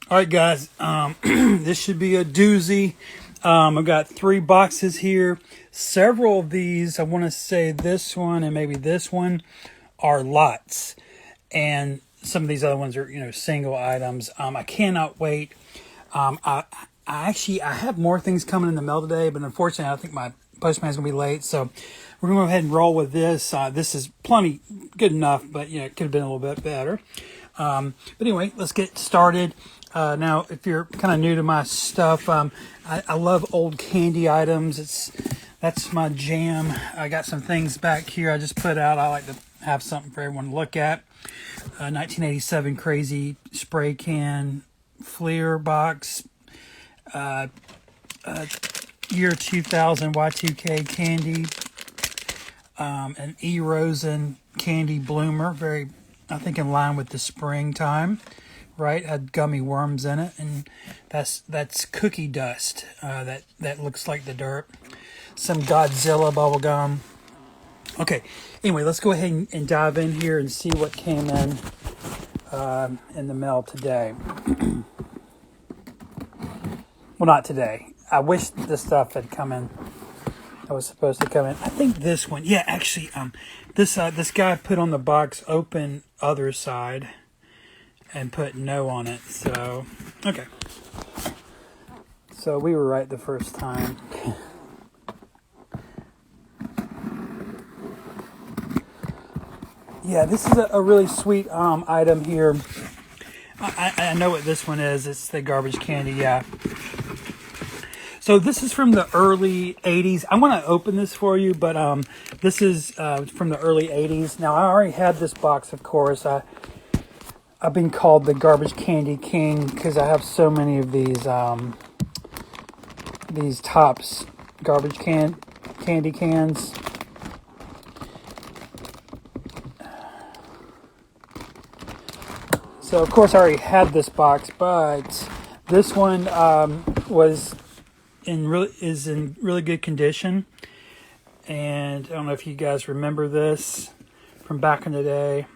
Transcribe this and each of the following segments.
All right, guys. This should be a doozy. I've got 3 boxes here. Several of these, I want to say this one and maybe this one, are lots, and some of these other ones are single items. I cannot wait. I have more things coming in the mail today, but unfortunately, I think my postman's gonna be late, so we're gonna go ahead and roll with this. This is plenty good enough, but it could have been a little bit better. But anyway, let's get started. Now, if you're kind of new to my stuff, I love old candy items. That's my jam. I got some things back here I just put out. I like to have something for everyone to look at. 1987 Crazy Spray Can Fleer Box. Year 2000 Y2K Candy. An E. Rosen Candy Bloomer. Very, I think, in line with the springtime. Right, had gummy worms in it, and that's cookie dust. That looks like the dirt. Some Godzilla bubble gum. Okay, anyway, let's go ahead and dive in here and see what came in the mail today. Well, not today. I wish this stuff had come in. I was supposed to come in. I think this one. Yeah, actually, this guy put on the box open other side and put no on it. So, okay. So we were right the first time. Yeah, this is a really sweet item here. I know what this one is. It's the garbage candy, yeah. So this is from the early 80s. I want to open this for you, but this is from the early 80s. Now, I already had this box, of course. I've been called the Garbage Candy King because I have so many of these Tops garbage candy cans. So of course I already had this box, but this one is in really good condition. And I don't know if you guys remember this from back in the day.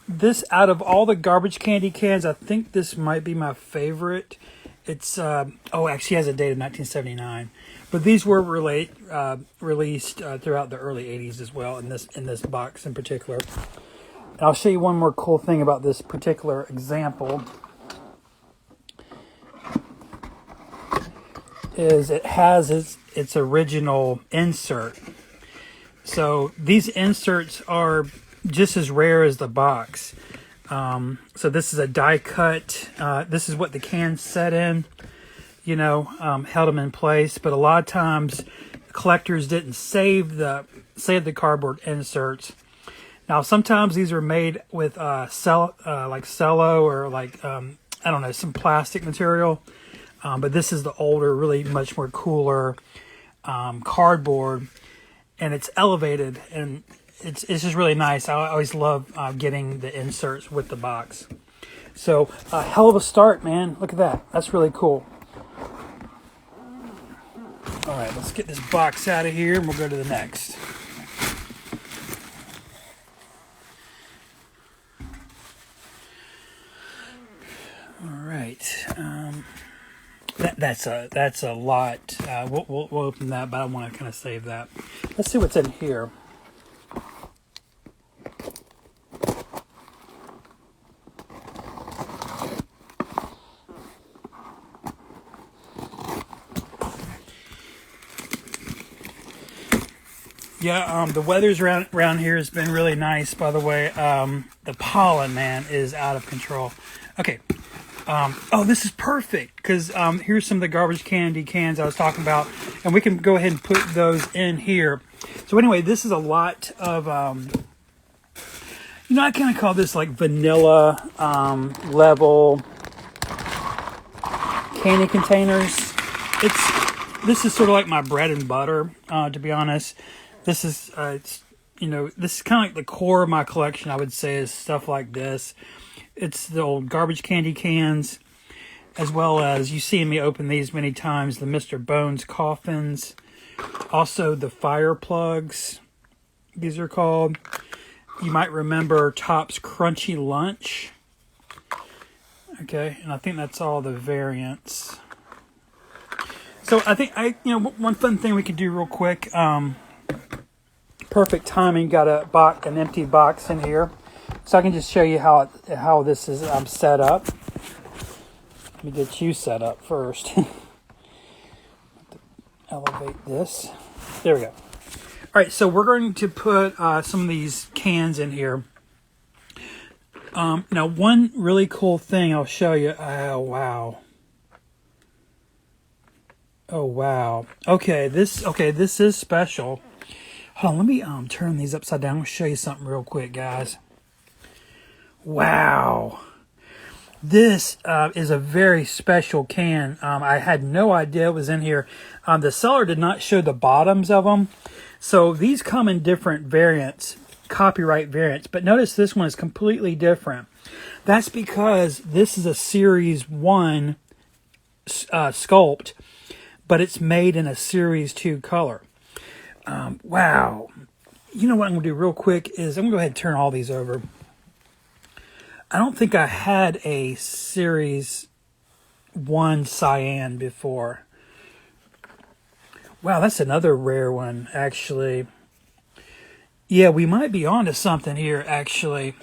This, out of all the garbage candy cans, I think this might be my favorite. It's actually has a date of 1979, but these were released throughout the early 80s as well. In this box in particular, and I'll show you one more cool thing about this particular example. Is it has its original insert. So these inserts are just as rare as the box. So this is a die cut. This is what the can's set in, held them in place. But a lot of times collectors didn't save the cardboard inserts. Now sometimes these are made with like cello or I don't know, some plastic material. But this is the older, really much more cooler cardboard, and it's elevated, and it's just really nice. I always love getting the inserts with the box. So, hell of a start, man. Look at that. That's really cool. All right, let's get this box out of here, and we'll go to the next. All right. That's a lot. We'll open that, but I want to kind of save that. Let's see what's in here. Yeah, the weather's around here has been really nice, by the way. The pollen, man, is out of control. Okay. This is perfect because here's some of the garbage candy cans I was talking about, and we can go ahead and put those in here. So anyway, this is a lot of, I kind of call this like vanilla level candy containers. This is sort of like my bread and butter, to be honest. This is, this is kind of like the core of my collection, I would say, is stuff like this. It's the old garbage candy cans, as well as, you see me open these many times, the Mr. Bones coffins. Also the fire plugs, these are called. You might remember Top's Crunchy Lunch. Okay, and I think that's all the variants. So I think one fun thing we could do real quick. Perfect timing. Got an empty box in here, so I can just show you how this is set up. Let me get you set up first. Elevate this. There we go. All right, so we're going to put some of these cans in here. Now, one really cool thing I'll show you. Oh, wow. Oh, wow. Okay, this is special. Hold on, let me turn these upside down. I'm going to show you something real quick, guys. Wow. This is a very special can. I had no idea it was in here. The seller did not show the bottoms of them. So these come in different variants, copyright variants. But notice this one is completely different. That's because this is a Series 1 sculpt, but it's made in a Series 2 color. Wow. You know what I'm going to do real quick is I'm going to go ahead and turn all these over. I don't think I had a Series 1 cyan before. Wow, that's another rare one, actually. Yeah, we might be onto something here, actually.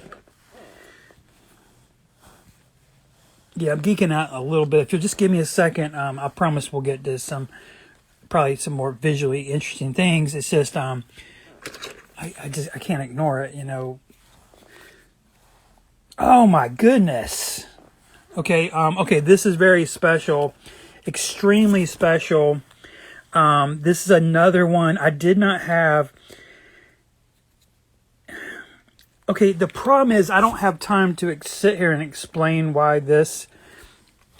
Yeah, I'm geeking out a little bit. If you'll just give me a second, I promise we'll get to probably some more visually interesting things. It's just, I can't ignore it, Oh my goodness. Okay, this is very special, extremely special. This is another one I did not have. Okay, the problem is I don't have time to sit here and explain why this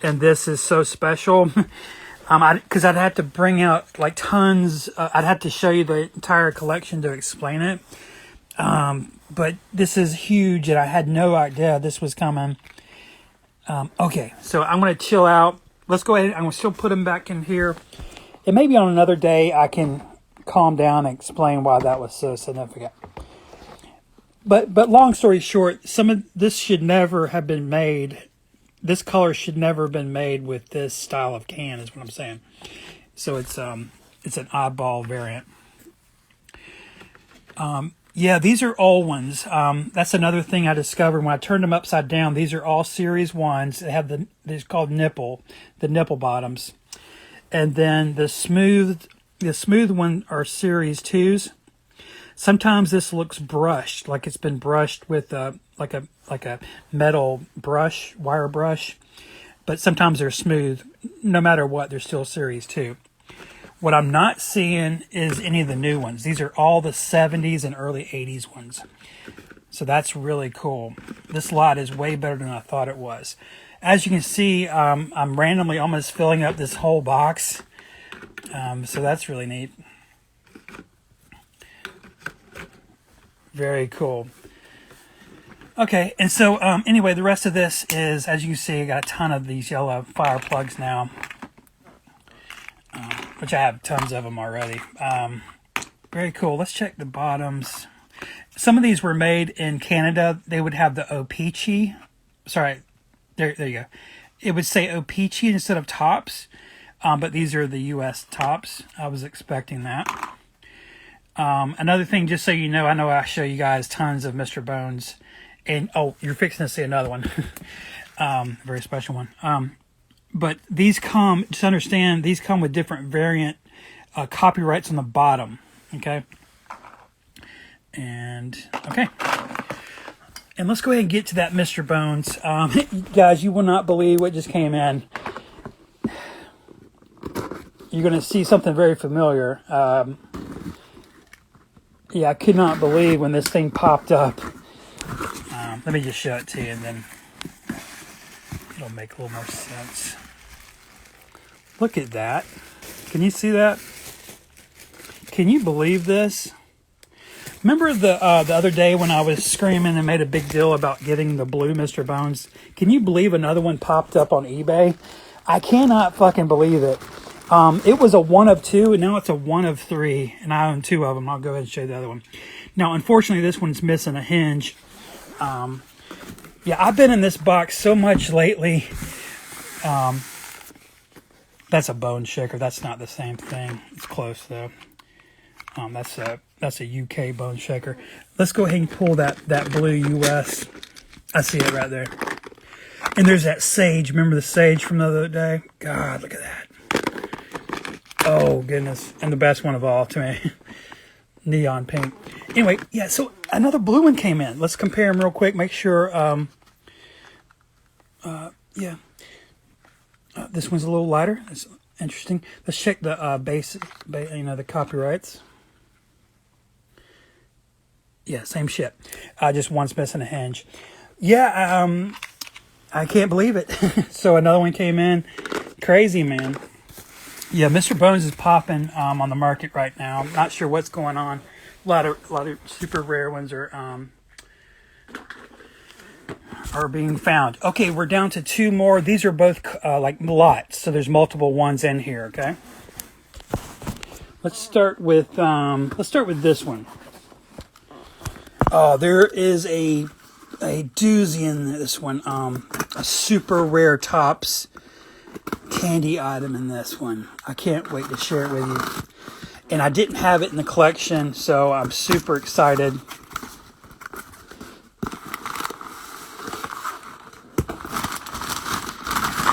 and this is so special. Because I'd have to bring out like tons. I'd have to show you the entire collection to explain it. But this is huge, and I had no idea this was coming. Okay, so I'm going to chill out. Let's go ahead. I'm going to still put them back in here. And maybe on another day I can calm down and explain why that was so significant. But long story short, some of this should never have been made. This color should never have been made with this style of can, is what I'm saying. So it's an oddball variant. Yeah, these are old ones. That's another thing I discovered when I turned them upside down. These are all Series 1s. They have they're called the nipple bottoms. And then the smooth one are Series 2s. Sometimes this looks brushed, like it's been brushed with like a metal brush, wire brush. But sometimes they're smooth. No matter what, they're still Series 2. What I'm not seeing is any of the new ones. These are all the 70s and early 80s ones. So that's really cool. This lot is way better than I thought it was. As you can see, I'm randomly almost filling up this whole box. So that's really neat. Very cool. Okay, and so anyway, the rest of this is, as you can see, I got a ton of these yellow fire plugs now. Which I have tons of them already. Very cool. Let's check the bottoms. Some of these were made in Canada. They would have the O-Pee-Chee. Sorry, there you go. It would say O-Pee-Chee instead of tops, but these are the U.S. tops. I was expecting that. Another thing, just so you know, I know I show you guys tons of Mr. Bones, and oh, you're fixing to see another one. Very special one. But these come, just understand, these come with different variant copyrights on the bottom. Okay. And, okay. And let's go ahead and get to that Mr. Bones. Guys, you will not believe what just came in. You're going to see something very familiar. Yeah, I could not believe when this thing popped up. Let me just show it to you, and then it'll make a little more sense. Look at that. Can you see that? Can you believe this? Remember the other day when I was screaming and made a big deal about getting the blue Mr. Bones? Can you believe another one popped up on eBay? I cannot fucking believe it. It was a 1 of 2, and now it's a 1 of 3, and I own 2 of them. I'll go ahead and show you the other one. Now, unfortunately, this one's missing a hinge. Yeah, I've been in this box so much lately. That's a bone shaker. That's not the same thing. It's close though. That's a UK bone shaker. Let's go ahead and pull that blue US. I see it right there. And there's that sage. Remember the sage from the other day? God, look at that. Oh goodness. And the best one of all to me. Neon pink. Anyway, yeah, so another blue one came in. Let's compare them real quick. Make sure, yeah. This one's a little lighter. That's interesting. Let's check the base, the copyrights. Yeah, same shit. Just one's missing a hinge. Yeah, I can't believe it. So another one came in. Crazy, man. Yeah, Mr. Bones is popping on the market right now. I'm not sure what's going on. A lot of super rare ones are being found. Okay, we're down to two more. These are both like lots, so there's multiple ones in here. Okay, let's start with this one. Oh, there is a doozy in this one. A super rare Tops candy item in this one. I can't wait to share it with you. And I didn't have it in the collection, so I'm super excited.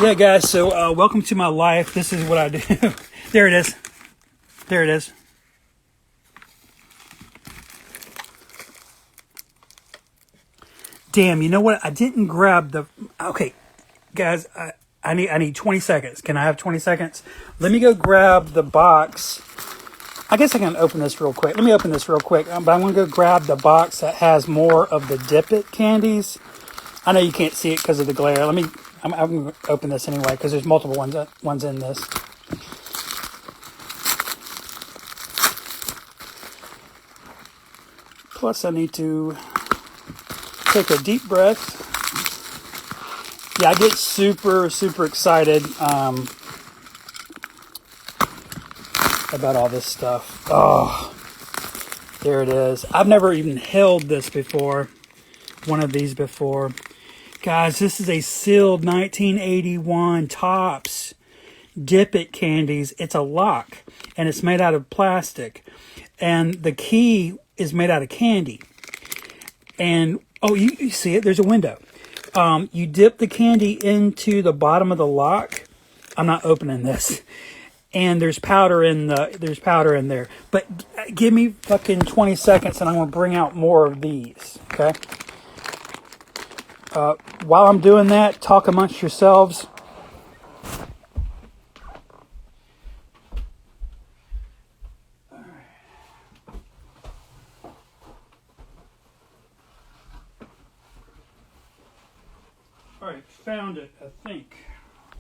Yeah, guys, so welcome to my life. This is what I do. There it is. There it is. Damn, you know what? I didn't grab the... Okay, guys, I need 20 seconds. Can I have 20 seconds? Let me go grab the box. I guess I can open this real quick. Let me open this real quick. But I'm going to go grab the box that has more of the Dip It candies. I know you can't see it because of the glare. I'm going to open this anyway because there's multiple ones in this. Plus, I need to take a deep breath. Yeah, I get super, super excited about all this stuff. Oh, there it is. I've never even held this before. One of these before. Guys, this is a sealed 1981 Tops Dip It candies. It's a lock, and it's made out of plastic. And the key is made out of candy. And, oh, you see it? There's a window. You dip the candy into the bottom of the lock. I'm not opening this. And there's powder in there. But give me fucking 20 seconds and I'm going to bring out more of these. Okay? While I'm doing that, talk amongst yourselves. All right, found it, I think.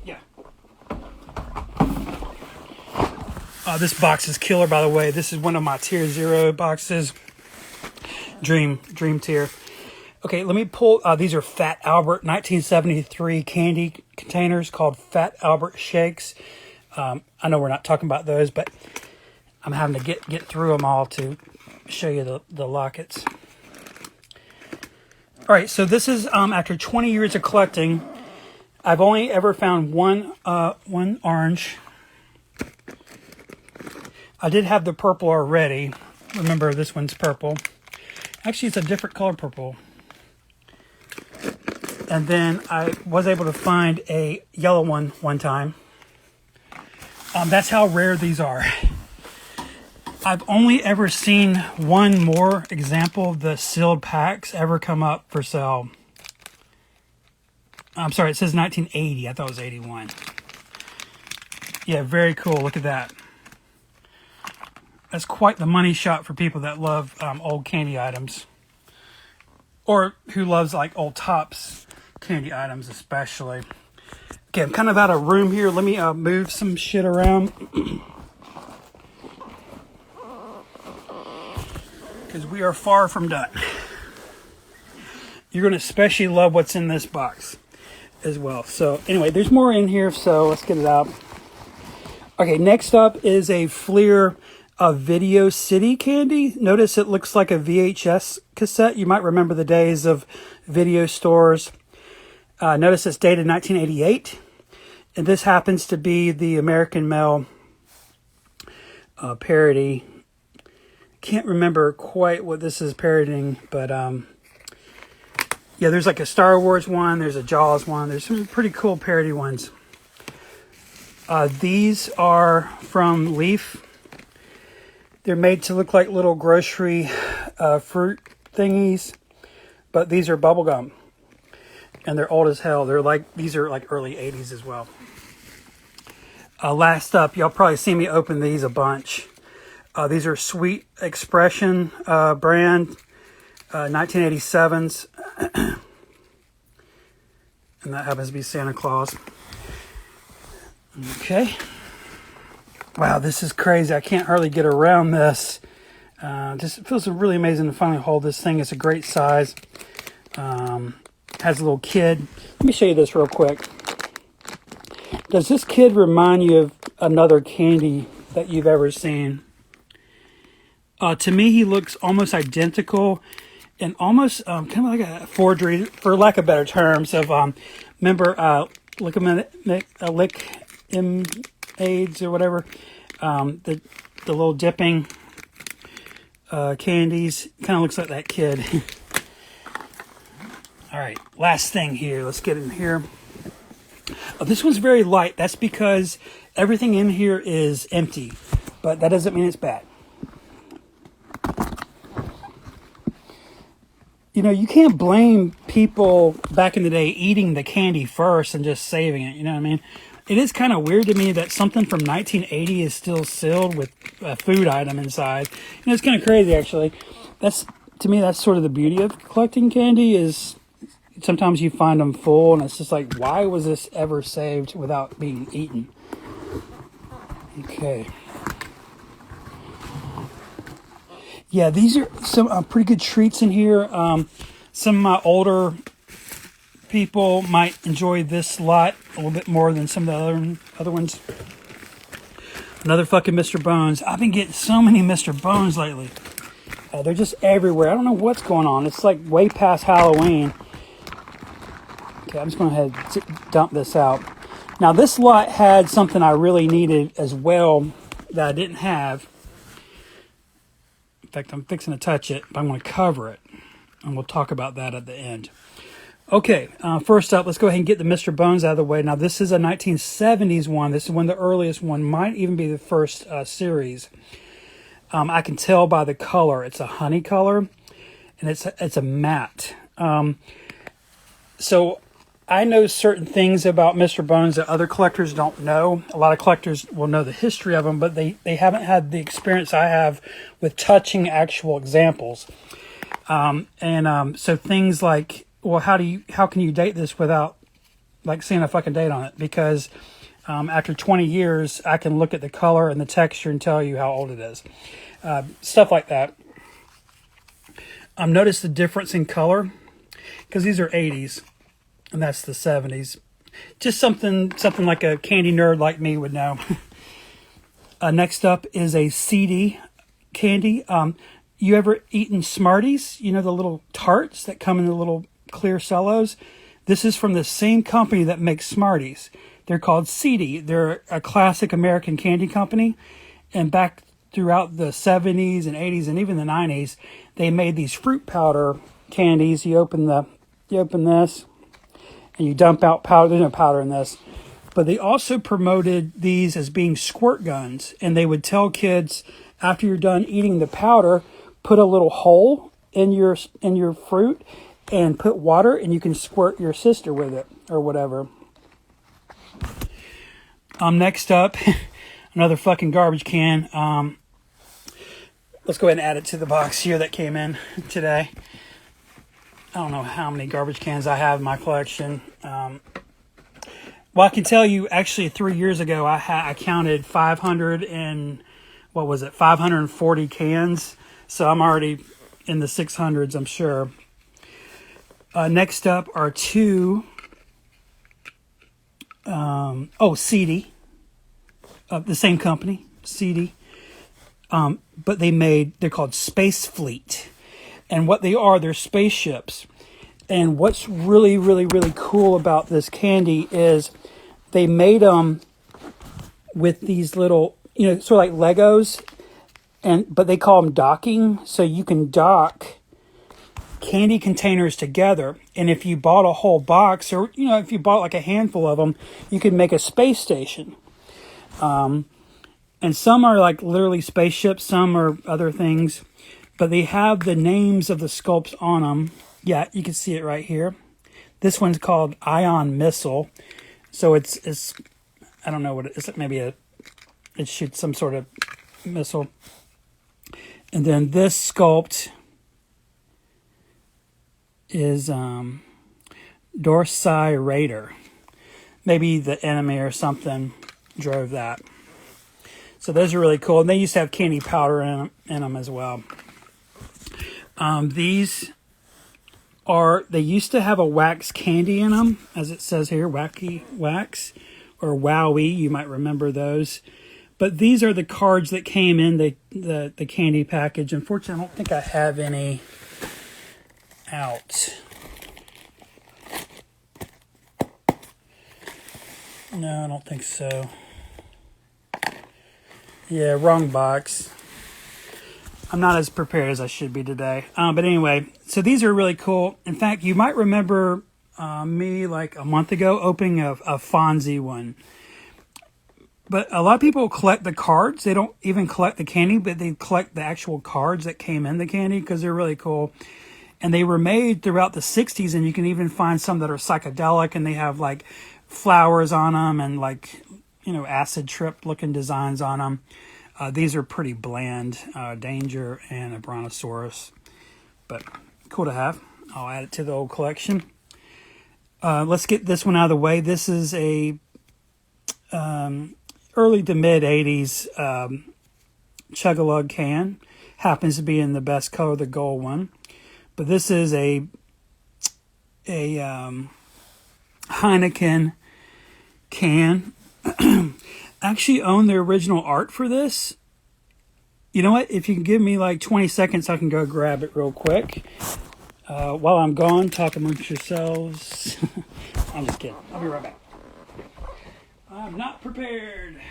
Yeah. This box is killer, by the way. This is one of my tier 0 boxes. Dream tier. Okay, let me pull. These are Fat Albert 1973 candy containers called Fat Albert Shakes. I know we're not talking about those, but I'm having to get through them all to show you the lockets. All right, so this is after 20 years of collecting. I've only ever found one orange. I did have the purple already. Remember, this one's purple. Actually, it's a different color purple. And then I was able to find a yellow one time. That's how rare these are. I've only ever seen one more example of the sealed packs ever come up for sale. I'm sorry, it says 1980. I thought it was 81. Yeah, very cool. Look at that. That's quite the money shot for people that love old candy items. Or who loves like old Tops candy items especially. Okay, I'm kind of out of room here. Let me move some shit around. Because we are far from done. You're going to especially love what's in this box as well. So anyway, there's more in here, so let's get it out. Okay, next up is a Fleer Video City candy. Notice it looks like a VHS cassette. You might remember the days of video stores Notice it's dated 1988. And this happens to be the American Male parody. Can't remember quite what this is parodying, but yeah, there's like a Star Wars one, there's a Jaws one, there's some pretty cool parody ones. These are from Leaf. They're made to look like little grocery fruit thingies, but these are bubblegum. And they're old as hell. These are like early 80s as well. Last up, y'all probably see me open these a bunch. These are Sweet Expression brand, 1987s. And that happens to be Santa Claus. Okay. Wow, this is crazy. I can't hardly get around this. Just feels really amazing to finally hold this thing. It's a great size. Has a little kid. Let me show you this real quick. Does this kid remind you of another candy that you've ever seen? To me, he looks almost identical and almost kind of like a forgery, for lack of better terms, of, remember, Lick AIDS or whatever, the little dipping candies. Kind of looks like that kid. All right, last thing here. Let's get in here. Oh, this one's very light. That's because everything in here is empty, but that doesn't mean it's bad. You know, you can't blame people back in the day eating the candy first and just saving it. You know what I mean? It is kind of weird to me that something from 1980 is still sealed with a food item inside. You know, it's kind of crazy, actually. To me, that's sort of the beauty of collecting candy is sometimes you find them full, and it's just like, why was this ever saved without being eaten? Okay. Yeah, these are some pretty good treats in here. Some of my older people might enjoy this lot a little bit more than some of the other ones. Another fucking Mr. Bones. I've been getting so many Mr. Bones lately. They're just everywhere. I don't know what's going on. It's like way past Halloween. Okay, I'm just going to go ahead and dump this out. Now, this lot had something I really needed as well that I didn't have. In fact, I'm fixing to touch it, but I'm going to cover it. And we'll talk about that at the end. Okay, first up, let's go ahead and get the Mr. Bones out of the way. Now, this is a 1970s one. This is one of the earliest one. Might even be the first series. I can tell by the color. It's a honey color, and it's a matte. So I know certain things about Mr. Bones that other collectors don't know. A lot of collectors will know the history of them, but they haven't had the experience I have with touching actual examples. So things like, well, how can you date this without like seeing a fucking date on it? Because after 20 years, I can look at the color and the texture and tell you how old it is. Stuff like that. Notice the difference in color, because these are 80s. And that's the 70s. Just something like a candy nerd like me would know. Next up is a CD candy. You ever eaten Smarties? You know, the little tarts that come in the little clear cellos? This is from the same company that makes Smarties. They're called CD. They're a classic American candy company. And back throughout the 70s and 80s and even the 90s, they made these fruit powder candies. You open this. And you dump out powder. There's no powder in this. But they also promoted these as being squirt guns. And they would tell kids, after you're done eating the powder, put a little hole in your fruit and put water, and you can squirt your sister with it or whatever. Next up, another fucking garbage can. Let's go ahead and add it to the box here that came in today. I don't know how many garbage cans I have in my collection. Well, I can tell you, actually, 3 years ago, I counted 540 cans. So I'm already in the 600s, I'm sure. Next up are two, CD, the same company, CD. But they're called Space Fleet. And what they are, they're spaceships. And what's really, really, really cool about this candy is they made them with these little, sort of like Legos, but they call them docking. So you can dock candy containers together. And if you bought a whole box, or, if you bought like a handful of them, you could make a space station. And some are like literally spaceships, some are other things. But they have the names of the sculpts on them. Yeah, you can see it right here. This one's called Ion Missile. So it's I don't know what it is. Maybe it shoots some sort of missile. And then this sculpt is Dorsai Raider. Maybe the enemy or something drove that. So those are really cool. And they used to have candy powder in them as well. These they used to have a wax candy in them, as it says here, Wacky Wax, or Wowie, you might remember those. But these are the cards that came in the candy package. Unfortunately, I don't think I have any out. No, I don't think so. Yeah, wrong box. I'm not as prepared as I should be today. But anyway, so these are really cool. In fact, you might remember me like a month ago opening a Fonzie one. But a lot of people collect the cards. They don't even collect the candy, but they collect the actual cards that came in the candy because they're really cool. And they were made throughout the 60s, and you can even find some that are psychedelic, and they have like flowers on them and like, acid trip looking designs on them. These are pretty bland, Danger and a Brontosaurus, but cool to have. I'll add it to the old collection. Let's get this one out of the way. This is a early to mid 80s Chug-a-Lug can. Happens to be in the best color, the gold one. But this is a Heineken can. Actually own the original art for this. You know what? If you can give me like 20 seconds, I can go grab it real quick. While I'm gone, talk amongst yourselves. I'm just kidding. I'll be right back. I'm not prepared.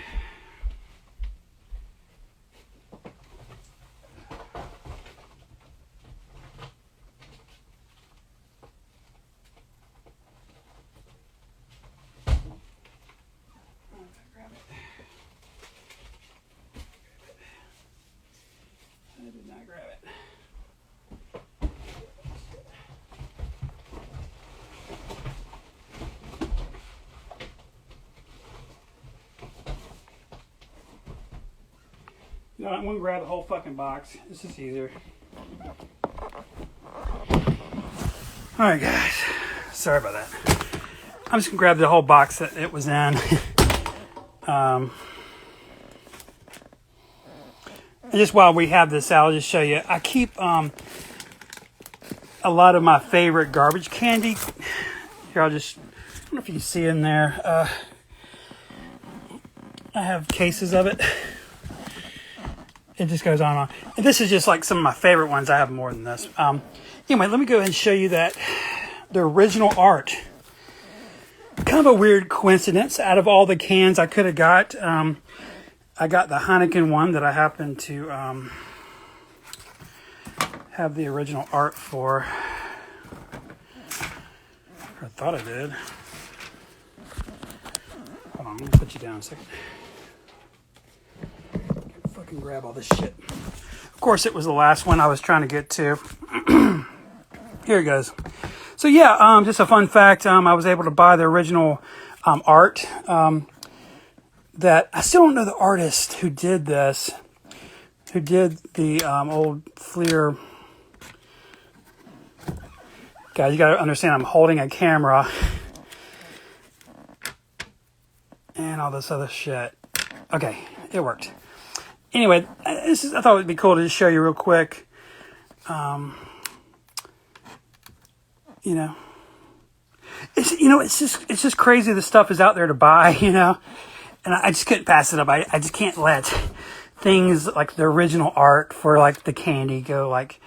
No, I'm gonna grab the whole fucking box. This is easier. Alright guys, sorry about that. I'm just gonna grab the whole box that it was in. And just while we have this out, I'll just show you. I keep a lot of my favorite garbage candy. Here, I don't know if you can see in there. I have cases of it. It just goes on and on. And this is just like some of my favorite ones. I have more than this. Anyway, let me go ahead and show you the original art. Kind of a weird coincidence. Out of all the cans I could have got, I got the Heineken one that I happen to have the original art for. I thought I did. Hold on, let me put you down a second. Fucking grab all this shit. Of course, it was the last one I was trying to get to. Here it goes. So yeah, just a fun fact. I was able to buy the original art. That I still don't know the artist who did this. Who did the old Fleer. Guys, you gotta understand, I'm holding a camera. And all this other shit. Okay, it worked. Anyway, I thought it would be cool to just show you real quick. It's just crazy the stuff is out there to buy, and I just couldn't pass it up. I just can't let things like the original art for like the candy go like,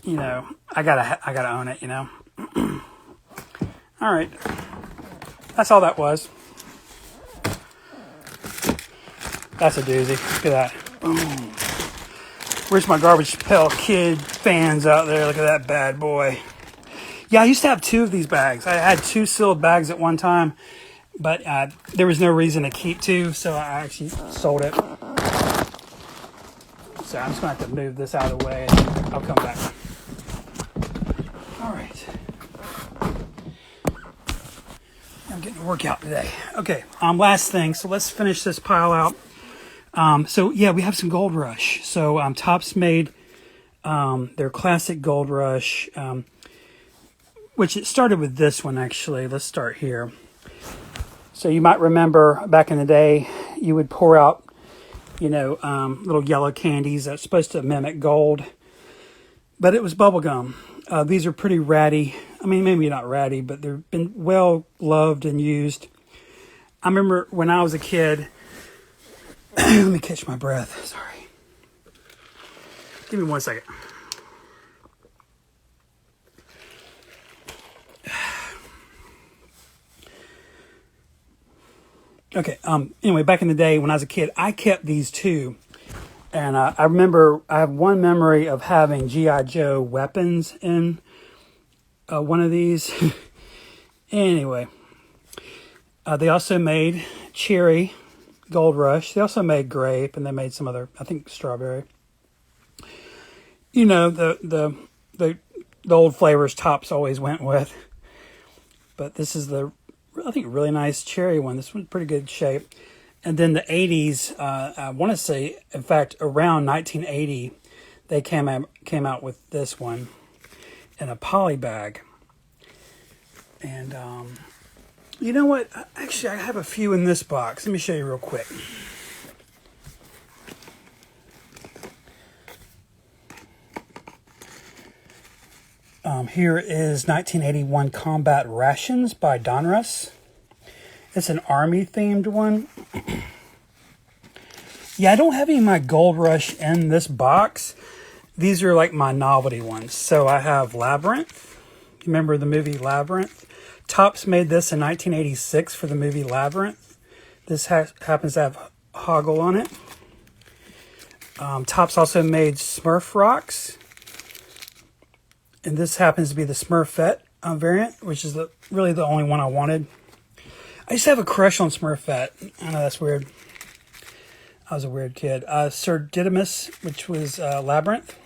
I gotta own it, All right. That's all that was. That's a doozy. Look at that. Boom. Where's my Garbage Pail Kid fans out there? Look at that bad boy. Yeah, I used to have 2 of these bags. I had 2 sealed bags at one time, but there was no reason to keep 2, so I actually sold it. So I'm just going to have to move this out of the way, and I'll come back. All right. I'm getting a workout today. Okay, last thing. So let's finish this pile out. So yeah, we have some Gold Rush. So Topps made their classic Gold Rush, which it started with this one actually. Let's start here. So you might remember back in the day, you would pour out, little yellow candies that's supposed to mimic gold, but it was bubble gum. These are pretty ratty. I mean, maybe not ratty, but they've been well loved and used. I remember when I was a kid. Let me catch my breath. Sorry. Give me 1 second. Okay. Anyway, back in the day when I was a kid, I kept these too. And I remember I have one memory of having G.I. Joe weapons in one of these. Anyway, they also made cherry Gold Rush. They also made grape, and they made some other, I think, strawberry. The old flavors Topps always went with. But this is I think, really nice cherry one. This one's pretty good shape. And then the 80s, I want to say, in fact, around 1980, they came out with this one in a poly bag. And you know what? Actually, I have a few in this box. Let me show you real quick. Here is 1981 Combat Rations by Donruss. It's an Army-themed one. Yeah, I don't have any of my Gold Rush in this box. These are like my novelty ones. So I have Labyrinth. Remember the movie Labyrinth? Topps made this in 1986 for the movie Labyrinth. This happens to have Hoggle on it. Topps also made Smurf Rocks. And this happens to be the Smurfette variant, which is really the only one I wanted. I used to have a crush on Smurfette. I know that's weird. I was a weird kid. Sir Didymus, which was Labyrinth.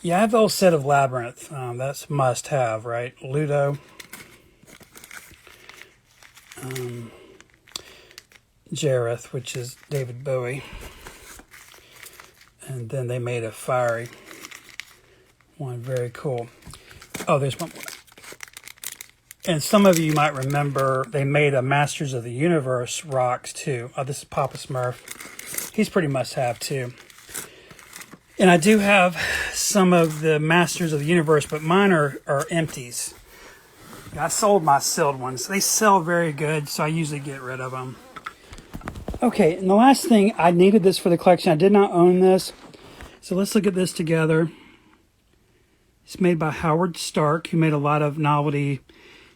Yeah, I have the whole set of Labyrinth. That's must have, right? Ludo. Jareth, which is David Bowie. And then they made a fiery one. Very cool. Oh, there's one more. And some of you might remember they made a Masters of the Universe rocks too. Oh, this is Papa Smurf. He's pretty must-have too. And I do have some of the Masters of the Universe, but mine are empties. I sold my sealed ones. They sell very good, so I usually get rid of them. Okay, and the last thing, I needed this for the collection. I did not own this. So let's look at this together. It's made by Howard Stark, who made a lot of novelty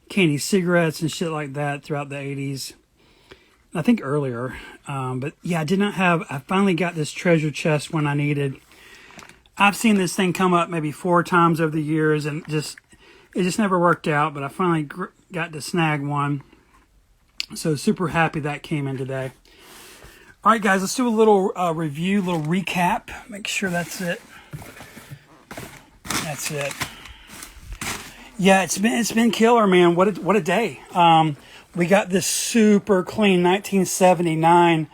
candy cigarettes and shit like that throughout the 80s. I think earlier. But yeah, I finally got this treasure chest when I needed. I've seen this thing come up maybe 4 times over the years, and it just never worked out, but I finally got to snag one. So super happy that came in today. All right, guys, let's do a little review, a little recap. Make sure that's it. That's it. Yeah, it's been killer, man. What a day. We got this super clean 1979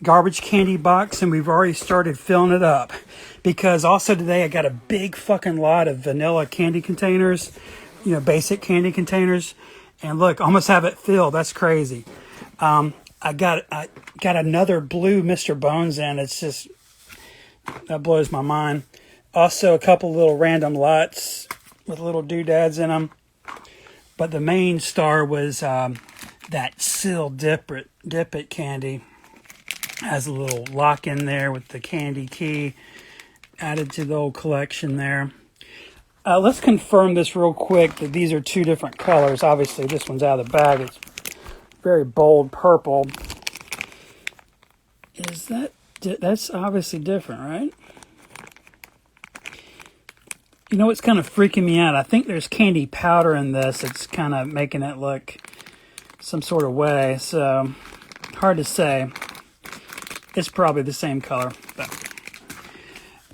garbage candy box, and we've already started filling it up. Because also today I got a big fucking lot of vanilla candy containers, basic candy containers. And look, almost have it filled. That's crazy. I got another blue Mr. Bones in. It's just, that blows my mind. Also a couple little random lots with little doodads in them. But the main star was that Seal Dip It candy. Has a little lock in there with the candy key added to the old collection there. Let's confirm this real quick that these are two different colors. Obviously, this one's out of the bag. It's very bold purple. Is that's obviously different, right? You know what's kind of freaking me out? I think there's candy powder in this. It's kind of making it look some sort of way. So, hard to say. It's probably the same color. But.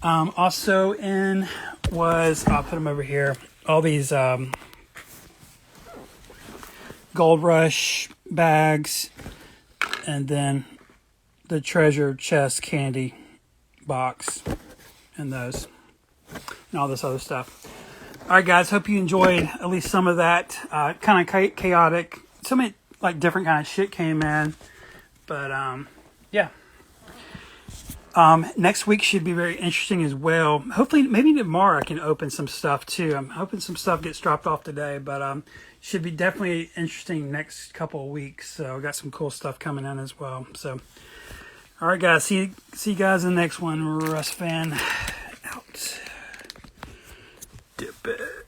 Also in was, I'll put them over here, all these Gold Rush bags, and then the treasure chest candy box, and those, and all this other stuff. All right, guys, hope you enjoyed at least some of that. Kind of chaotic. So many like different kind of shit came in, but yeah. Next week should be very interesting as well. Hopefully, maybe tomorrow I can open some stuff too. I'm hoping some stuff gets dropped off today, but should be definitely interesting next couple of weeks. So I got some cool stuff coming in as well. So, all right, guys, see you guys in the next one. Russ Fan out. Dip it.